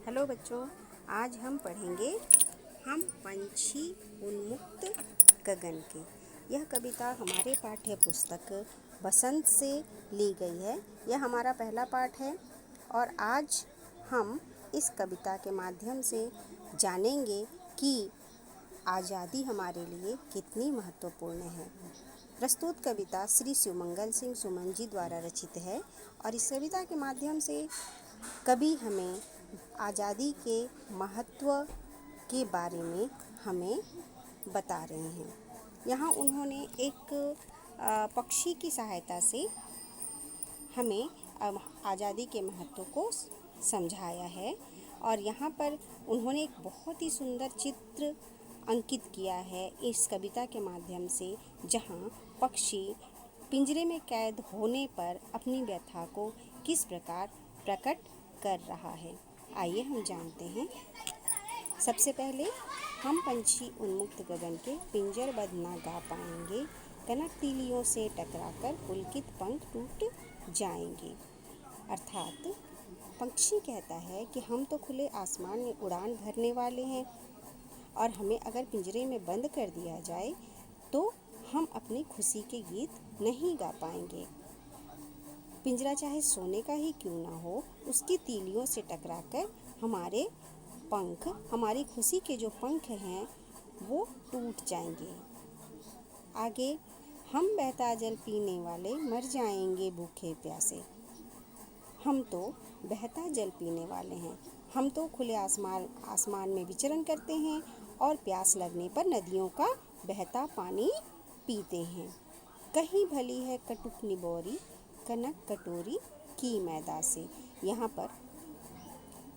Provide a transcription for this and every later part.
Hello बच्चों, आज हम पढ़ेंगे हम पंछी उन्मुक्त गगन के। यह कविता हमारे पाठ्य पुस्तक बसंत से ली गई है। यह हमारा पहला पाठ है और आज हम इस कविता के माध्यम से जानेंगे कि आज़ादी हमारे लिए कितनी महत्वपूर्ण है। प्रस्तुत कविता श्री शिवमंगल सिंह सुमन जी द्वारा रचित है और इस कविता के माध्यम से कवि हमें आज़ादी के महत्व के बारे में हमें बता रहे हैं। यहाँ उन्होंने एक पक्षी की सहायता से हमें आज़ादी के महत्व को समझाया है और यहाँ पर उन्होंने एक बहुत ही सुंदर चित्र अंकित किया है इस कविता के माध्यम से, जहाँ पक्षी पिंजरे में कैद होने पर अपनी व्यथा को किस प्रकार प्रकट कर रहा है। आइए हम जानते हैं। सबसे पहले हम पंछी उन्मुक्त गगन के पिंजरबद्ध ना गा पाएंगे, कनक तीलियों से टकराकर पुलकित पंख टूट जाएंगे। अर्थात पक्षी कहता है कि हम तो खुले आसमान में उड़ान भरने वाले हैं और हमें अगर पिंजरे में बंद कर दिया जाए तो हम अपनी खुशी के गीत नहीं गा पाएंगे। पिंजरा चाहे सोने का ही क्यों ना हो, उसकी तीलियों से टकराकर हमारे पंख, हमारी खुशी के जो पंख हैं वो टूट जाएंगे। आगे, हम बहता जल पीने वाले मर जाएंगे भूखे प्यासे। हम तो बहता जल पीने वाले हैं, हम तो खुले आसमान में विचरण करते हैं और प्यास लगने पर नदियों का बहता पानी पीते हैं। कहीं भली है कटुक निबोरी, कनक कटोरी की मैदा से। यहाँ पर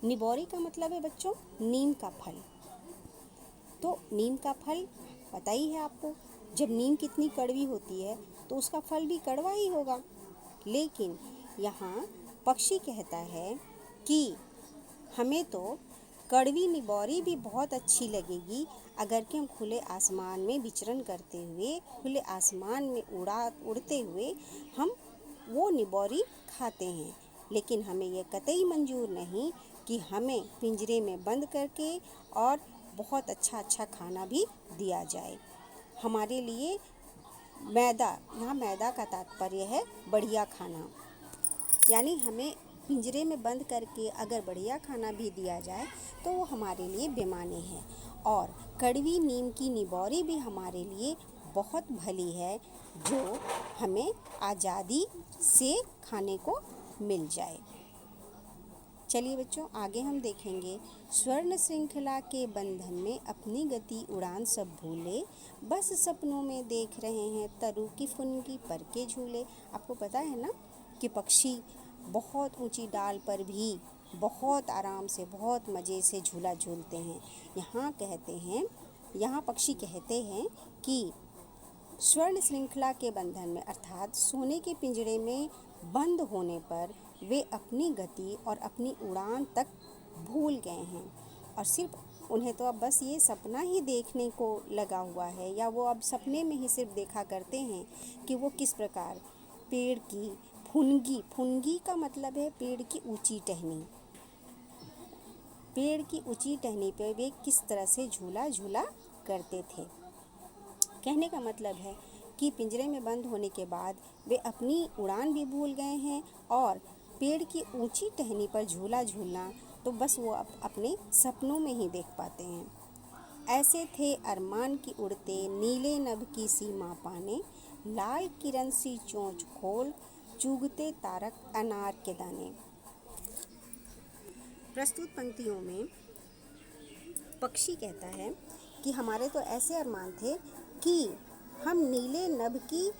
निबोरी का मतलब है बच्चों नीम का फल। तो नीम का फल पता ही है आपको, जब नीम कितनी कड़वी होती है तो उसका फल भी कड़वा ही होगा। लेकिन यहाँ पक्षी कहता है कि हमें तो कड़वी निबोरी भी बहुत अच्छी लगेगी अगर कि हम खुले आसमान में विचरण करते हुए, खुले आसमान में उड़ते हुए हम वो निबोरी खाते हैं। लेकिन हमें यह कतई मंजूर नहीं कि हमें पिंजरे में बंद करके और बहुत अच्छा खाना भी दिया जाए। हमारे लिए मैदा, यहाँ मैदा का तात्पर्य है बढ़िया खाना, यानी हमें पिंजरे में बंद करके अगर बढ़िया खाना भी दिया जाए तो वो हमारे लिए बेमानी है। और कड़वी नीम की निबोरी भी हमारे लिए बहुत भली है, जो हमें आज़ादी से खाने को मिल जाए। चलिए बच्चों, आगे हम देखेंगे। स्वर्ण श्रृंखला के बंधन में अपनी गति उड़ान सब भूले, बस सपनों में देख रहे हैं तरु की फुनगी पर के झूले। आपको पता है ना कि पक्षी बहुत ऊंची डाल पर भी बहुत आराम से, बहुत मज़े से झूला झूलते हैं। यहाँ पक्षी कहते हैं कि स्वर्ण श्रृंखला के बंधन में, अर्थात सोने के पिंजरे में बंद होने पर वे अपनी गति और अपनी उड़ान तक भूल गए हैं और सिर्फ उन्हें तो अब बस ये सपना ही देखने को लगा हुआ है, या वो अब सपने में ही सिर्फ देखा करते हैं कि वो किस प्रकार पेड़ की फुनगी का मतलब है पेड़ की ऊंची टहनी पे वे किस तरह से झूला करते थे। कहने का मतलब है कि पिंजरे में बंद होने के बाद वे अपनी उड़ान भी भूल गए हैं और पेड़ की ऊंची टहनी पर झूला झूलना तो बस वो अपने सपनों में ही देख पाते हैं। ऐसे थे अरमान की उड़ते नीले नभ की सीमा पाने, लाल किरण सी चोंच खोल चुगते तारक अनार के दाने। प्रस्तुत पंक्तियों में पक्षी कहता है कि हमारे तो ऐसे अरमान थे कि हम नीले नभ की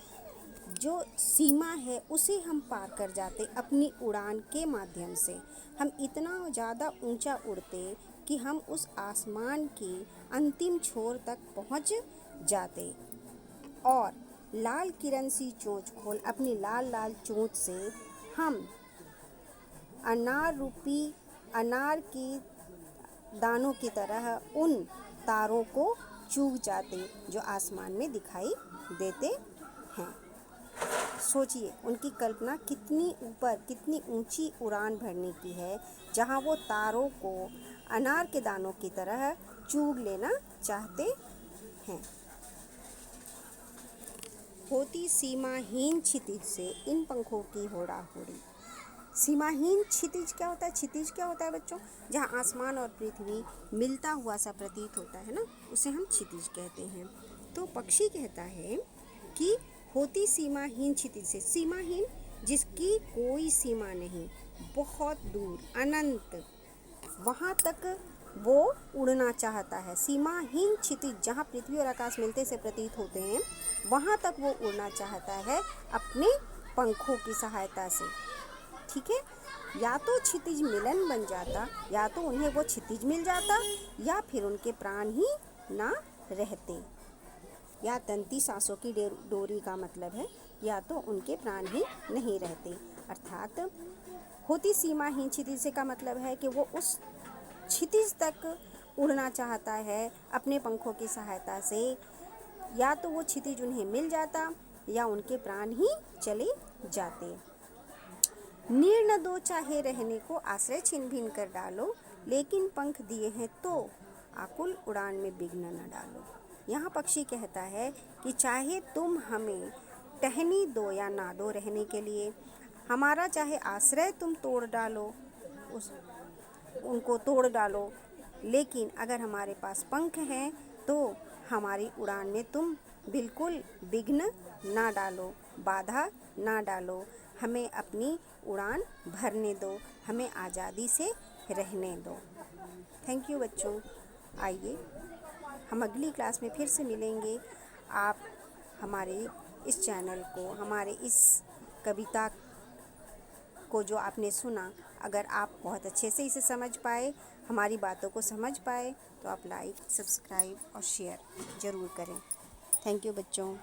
जो सीमा है उसे हम पार कर जाते अपनी उड़ान के माध्यम से। हम इतना ज़्यादा ऊंचा उड़ते कि हम उस आसमान के अंतिम छोर तक पहुंच जाते और लाल किरण सी चोंच खोल, अपनी लाल चोंच से हम अनार की दानों की तरह उन तारों को चूग जाते जो आसमान में दिखाई देते हैं। सोचिए उनकी कल्पना कितनी ऊपर, कितनी ऊंची उड़ान भरने की है, जहां वो तारों को अनार के दानों की तरह चूग लेना चाहते हैं। होती सीमाहीन क्षितिज से इन पंखों की होड़ा-होड़ी। सीमाहीन क्षितिज क्या होता है? क्षितिज क्या होता है बच्चों? जहाँ आसमान और पृथ्वी मिलता हुआ सा प्रतीत होता है ना, उसे हम क्षितिज कहते हैं। तो पक्षी कहता है कि होती सीमाहीन क्षितिज से, सीमाहीन जिसकी कोई सीमा नहीं, बहुत दूर, अनंत, वहाँ तक वो उड़ना चाहता है। सीमाहीन क्षितिज जहाँ पृथ्वी और आकाश मिलते से प्रतीत होते हैं, वहाँ तक वो उड़ना चाहता है अपने पंखों की सहायता से। ठीक है, या तो क्षितिज मिलन बन जाता, या तो उन्हें वो क्षितिज मिल जाता, या फिर उनके प्राण ही ना रहते। या तंती सांसों की डोरी का मतलब है, या तो उनके प्राण ही नहीं रहते। अर्थात होती सीमाहीन क्षितिज से का मतलब है कि वो उस क्षितिज तक उड़ना चाहता है अपने पंखों की सहायता से, या तो वो क्षितिज उन्हें मिल जाता, या उनके प्राण ही चले जाते। नीड़ न दो चाहे रहने को, आश्रय छिन भिन कर डालो, लेकिन पंख दिए हैं तो आकुल उड़ान में विघ्न न डालो। यहाँ पक्षी कहता है कि चाहे तुम हमें टहनी दो या ना दो रहने के लिए, हमारा चाहे आश्रय तुम तोड़ डालो, उनको तोड़ डालो, लेकिन अगर हमारे पास पंख हैं तो हमारी उड़ान में तुम बिल्कुल विघ्न ना डालो, बाधा ना डालो, हमें अपनी उड़ान भरने दो, हमें आज़ादी से रहने दो। थैंक यू बच्चों। आइए हम अगली क्लास में फिर से मिलेंगे। आप हमारे इस चैनल को, हमारे इस कविता को जो आपने सुना, अगर आप बहुत अच्छे से इसे समझ पाए, हमारी बातों को समझ पाए, तो आप लाइक, सब्सक्राइब और शेयर ज़रूर करें। थैंक यू बच्चों।